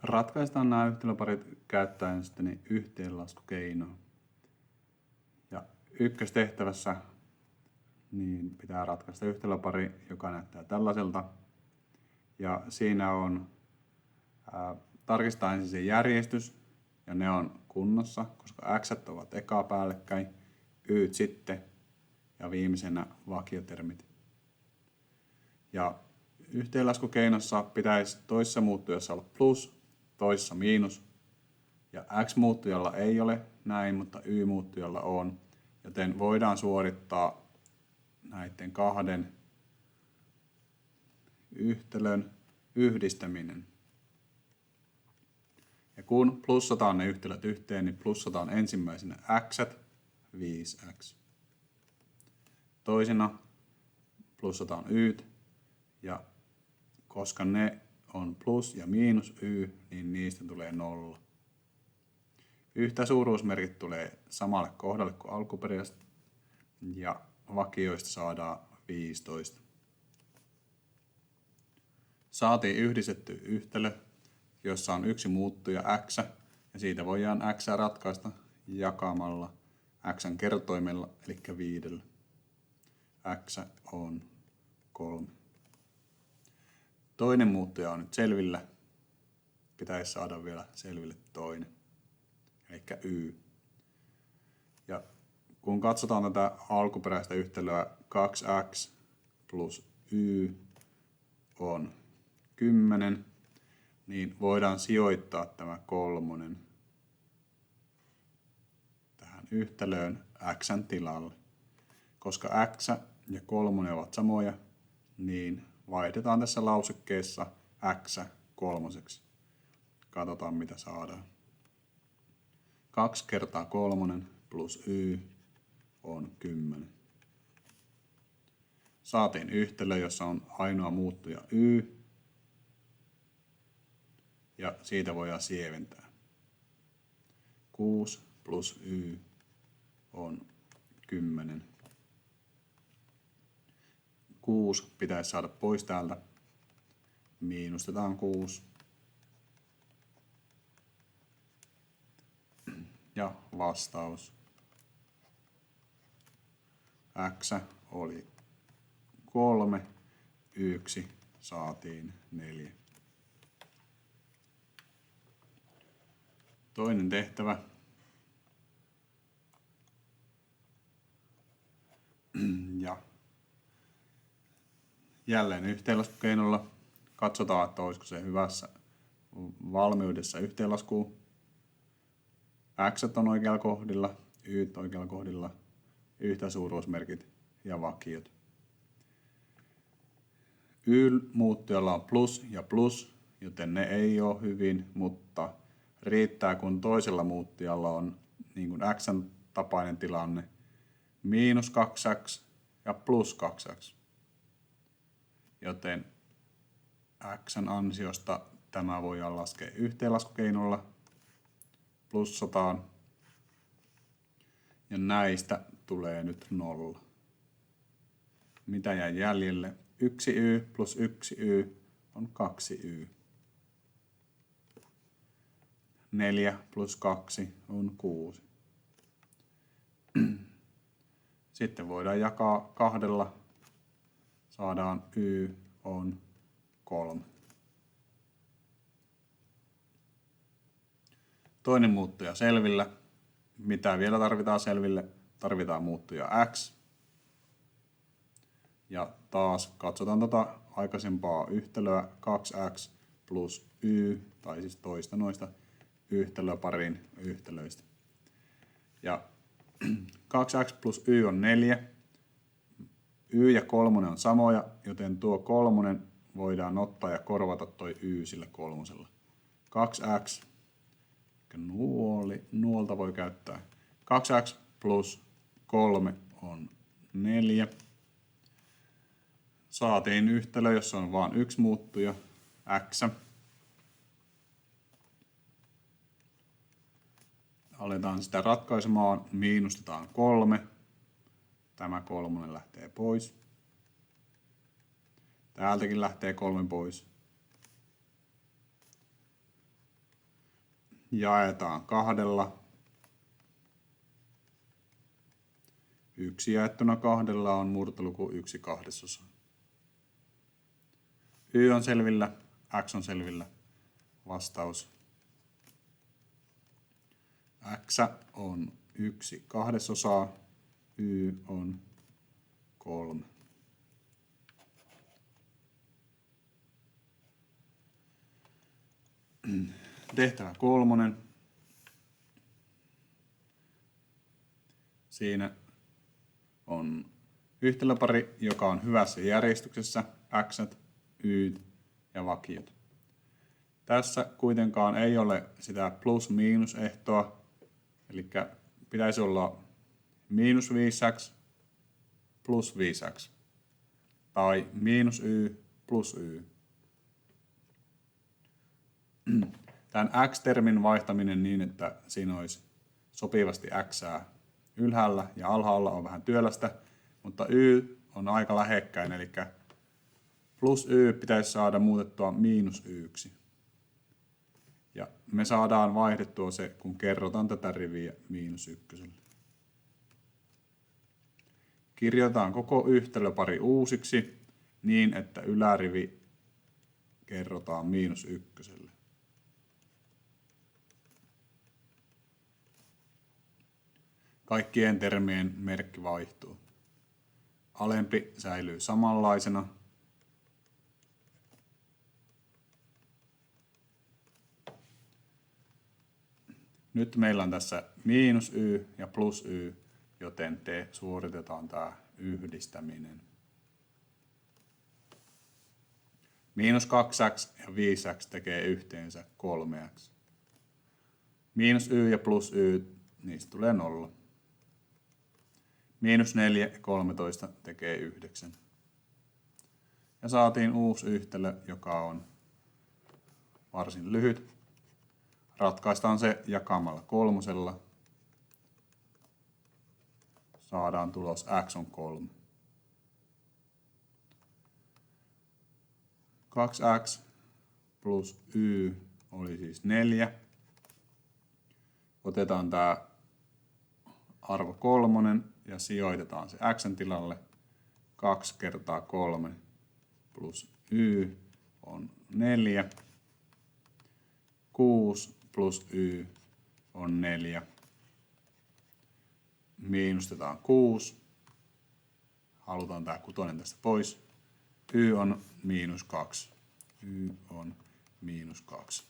ratkaistaan nämä yhtälöparit käyttäen sitten yhteenlaskukeinoa. Ja ykköstehtävässä niin pitää ratkaista yhtälöpari, joka näyttää tällaiselta. Ja siinä on tarkistaa ensin se järjestys, ja ne on kunnossa, koska x ovat ekaa päällekkäin, y sitten ja viimeisenä vakiotermit. Ja yhteenlaskukeinossa pitäisi toisessa muuttujassa olla plus, toisessa miinus. Ja x-muuttujalla ei ole näin, mutta y-muuttujalla on. Joten voidaan suorittaa näiden kahden yhtälön yhdistäminen. Ja kun plussataan ne yhtälöt yhteen, niin plussataan ensimmäisenä x, 5x. Toisena plussataan y, ja koska ne on plus ja miinus y, niin niistä tulee 0. Yhtä suuruusmerkit tulee samalle kohdalle kuin alkuperäisestä, ja vakioista saadaan 15. Saatiin yhdistetty yhtälö, jossa on yksi muuttuja x, ja siitä voidaan x ratkaista jakamalla x:n kertoimella, eli 5. X on 3. Toinen muuttuja on nyt selvillä. Pitäisi saada vielä selville toinen, eli y. Ja kun katsotaan tätä alkuperäistä yhtälöä 2x plus y on 10, niin voidaan sijoittaa tämä kolmonen tähän yhtälöön x:n tilalle. Koska x ja kolmonen ovat samoja, niin vaihdetaan tässä lausekkeessa x kolmoseksi. Katsotaan mitä saadaan. 2 kertaa kolmonen plus y on 10. Saatiin yhtälö, jossa on ainoa muuttuja y. Ja siitä voidaan sieventää. 6 plus y on 10. 6 pitäisi saada pois täältä. Miinustetaan 6. Ja vastaus. X oli 3, yksi saatiin 4. Toinen tehtävä. Ja jälleen yhteenlaskukeinolla katsotaan, että olisiko se hyvässä valmiudessa yhteenlaskuun. X on oikealla kohdilla, y oikealla kohdilla, yhtä suuruusmerkit ja vakiot. Y-muuttujalla on plus ja plus, joten ne ei ole hyvin, mutta riittää kun toisella muuttujalla on niin kuin x:n tapainen tilanne miinus 2x ja plus 2x. Joten x:n ansiosta tämä voidaan laskea yhteenlaskukeinolla plussataan. Ja näistä tulee nyt 0. Mitä jäi jäljelle? 1y plus 1y on 2y. 4 plus 2 on 6. Sitten voidaan jakaa 2. Saadaan y on 3. Toinen muuttuja selvillä. Mitä vielä tarvitaan selville? Tarvitaan muuttuja x. Ja taas katsotaan tuota aikaisempaa yhtälöä 2x plus y, tai siis toista noista yhtälöparin yhtälöistä. Ja 2x plus y on 4. Y ja 3 on samoja, joten tuo 3 voidaan ottaa ja korvata toi y sillä 3. 2x, nuolta voi käyttää. 2x plus 3 on 4. Saatiin yhtälö, jossa on vain yksi muuttuja, x. Aletaan sitä ratkaisemaan, miinustetaan 3. Tämä 3 lähtee pois. Täältäkin lähtee 3 pois. jaetaan 2. 1 jaettuna 2 on murtoluku 1/2. Y on selvillä, X on selvillä. Vastaus. X on 1/2, Y on 3. Tehtävä 3. Siinä on yhtälöpari, joka on hyvässä järjestyksessä, x, y ja vakiot. Tässä kuitenkaan ei ole sitä plus-miinus-ehtoa, eli pitäisi olla miinus 5x plus 5x tai miinus y plus y. Tämän x-termin vaihtaminen niin, että siinä olisi sopivasti xää ylhäällä ja alhaalla on vähän työlästä, mutta y on aika lähekkäin, eli plus y pitäisi saada muutettua miinus yksi. Ja me saadaan vaihdettua se, kun kerrotaan tätä riviä miinus ykköselle. Kirjoitetaan koko yhtälöpari uusiksi niin, että ylärivi kerrotaan miinus ykköselle. Kaikkien termien merkki vaihtuu. Alempi säilyy samanlaisena. Nyt meillä on tässä miinus y ja plus y, joten suoritetaan tämä yhdistäminen. Miinus 2x ja 5x tekee yhteensä 3x. Miinus y ja plus y, niistä tulee 0. Miinus 4 ja 13 tekee 9. Ja saatiin uusi yhtälö, joka on varsin lyhyt. Ratkaistaan se jakamalla 3. Saadaan tulos x on 3. 2x plus y oli siis 4. Otetaan tämä arvo 3 ja sijoitetaan se x:n tilalle. 2 kertaa 3 plus y on 4. 6 plus y on 4. Miinustetaan 6. Halutaan tämä 6 tästä pois. Y on miinus 2. Y on miinus 2.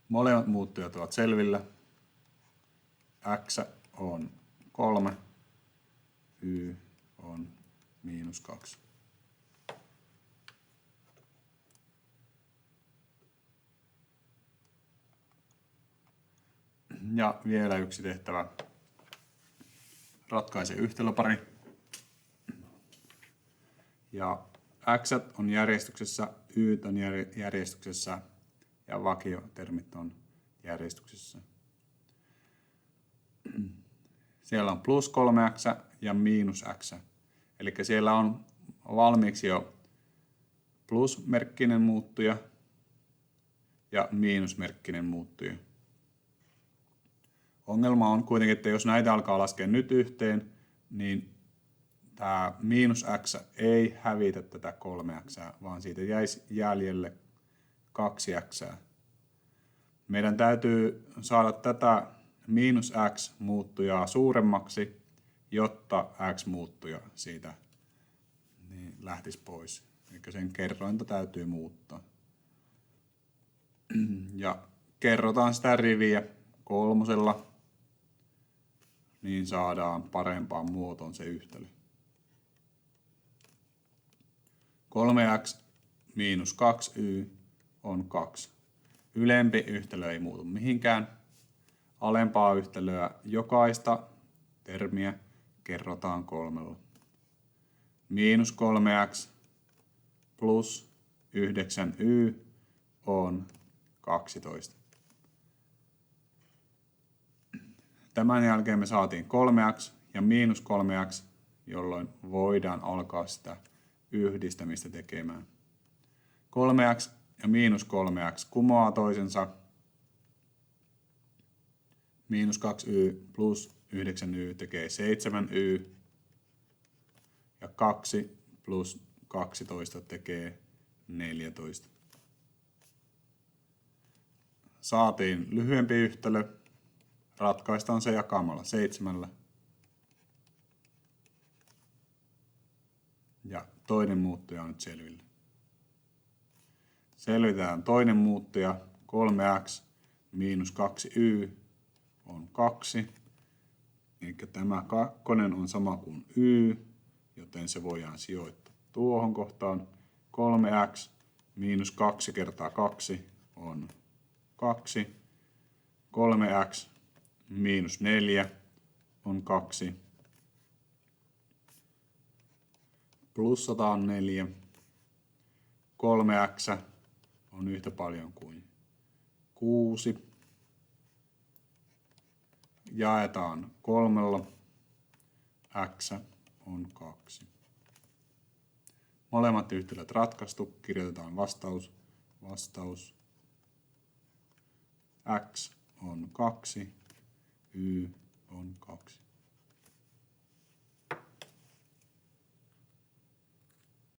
Molemmat muuttujat ovat selvillä. X on 3. Y on miinus 2. Ja vielä yksi tehtävä. Ratkaise yhtälöpari. Ja x on järjestyksessä, y on järjestyksessä ja vakiotermit on järjestyksessä. Siellä on plus 3x ja miinus x. Eli siellä on valmiiksi jo plusmerkkinen muuttuja ja miinusmerkkinen muuttuja. Ongelma on kuitenkin, että jos näitä alkaa laskea nyt yhteen, niin tämä miinus x ei hävitä tätä 3x, vaan siitä jäisi jäljelle 2x. Meidän täytyy saada tätä miinus x muuttujaa suuremmaksi, jotta x muuttuja siitä niin lähtisi pois. Eli sen kerrointa täytyy muuttaa. Ja kerrotaan sitä riviä 3, niin saadaan parempaan muotoon se yhtälö. 3x miinus 2y on 2. Ylempi yhtälö ei muutu mihinkään. Alempaa yhtälöä jokaista termiä kerrotaan 3. Miinus 3x plus 9y on 12. Tämän jälkeen me saatiin 3x ja miinus 3x, jolloin voidaan alkaa sitä yhdistämistä tekemään. 3x ja miinus 3x kumoaa toisensa. Miinus 2y plus 9y tekee 7y. Ja 2 plus 12 tekee 14. Saatiin lyhyempi yhtälö. Ratkaistaan se jakamalla 7. Ja toinen muuttuja on nyt selvillä. Selvitään toinen muuttuja. 3x miinus 2y on 2. Eli tämä kakkonen on sama kuin y, joten se voidaan sijoittaa tuohon kohtaan. 3x miinus 2 kertaa 2 on 2. 3x miinus 4 on 2. Plussata on 4. 3x on yhtä paljon kuin 6. Jaetaan 3. X on 2. Molemmat yhtälöt ratkaistu. Kirjoitetaan vastaus. Vastaus. X on 2. Y on 2.